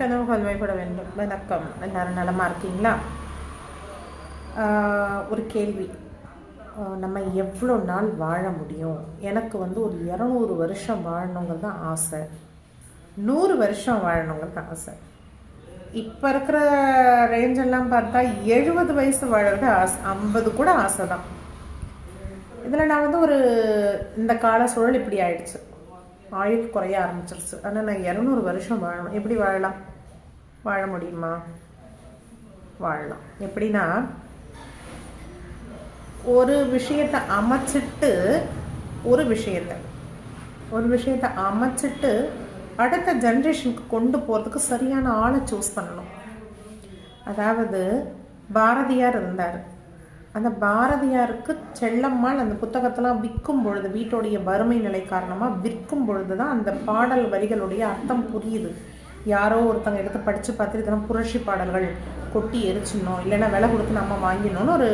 கனவுகள் மேம்பட வேண்டும். வணக்கம், எல்லாரும் நலமாக இருக்கீங்களா? ஒரு கேள்வி, நம்ம எவ்வளோ நாள் வாழ முடியும்? எனக்கு ஒரு 200 வருஷம் வாழணுங்கிறது தான் ஆசை, 100 வருஷம் வாழணுங்கிறது தான் ஆசை. இப்போ இருக்கிற ரேஞ்செல்லாம் பார்த்தா 70 வயசு வாழறது ஆசை, 50 கூட ஆசை தான். இதில் நான் இந்த கால சூழல் இப்படி ஆயிடுச்சு, ஆயுள் குறைய ஆரம்பிச்சிருச்சு. ஆனால் நான் 200 வருஷம் வாழணும். எப்படி வாழலாம்? வாழ முடியுமா? வாழலாம். எப்படின்னா, ஒரு விஷயத்தை அமைச்சிட்டு ஒரு விஷயத்தை அமைச்சிட்டு அடுத்த ஜென்ரேஷனுக்கு கொண்டு போகிறதுக்கு சரியான ஆளை சூஸ் பண்ணணும். அதாவது பாரதியார் இருந்தார். அந்த பாரதியாருக்கு செல்லம்மாள் அந்த புத்தகத்தெல்லாம் விற்கும் பொழுது, வீட்டுடைய வறுமை நிலை காரணமாக விற்கும் பொழுது தான் அந்த பாடல் வரிகளுடைய அர்த்தம் புரியுது. யாரோ ஒருத்தங்க எடுத்து படித்து பார்த்துட்டு இதெல்லாம் புரட்சி பாடல்கள், கொட்டி எரிச்சிடணும், இல்லைன்னா விலை கொடுத்து நம்ம வாங்கிடணும்னு ஒரு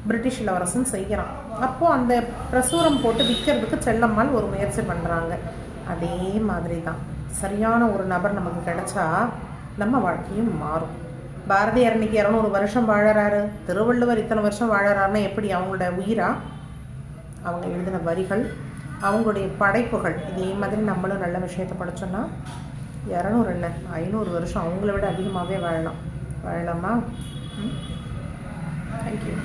பிரிட்டிஷ் இளவரசன் செய்கிறான். அப்போது அந்த பிரசுரம் போட்டு விற்கிறதுக்கு செல்லம்மாள் ஒரு முயற்சி பண்ணுறாங்க. அதே மாதிரி தான் சரியான ஒரு நபர் நமக்கு கிடைச்சா நம்ம வாழ்க்கையும் மாறும். பாரதியார் இன்னைக்கு 200 வருஷம் வாழறாரு, திருவள்ளுவர் இத்தனை வருஷம் வாழறாருன்னா எப்படி? அவங்களோட உயிரா, அவங்க எழுதின வரிகள், அவங்களுடைய படைப்புகள். இதே மாதிரி நம்மளும் நல்ல விஷயத்தை படித்தோன்னா 200 இல்லை 500 வருஷம் அவங்கள விட அதிகமாகவே வாழலாமா? தேங்க்யூ.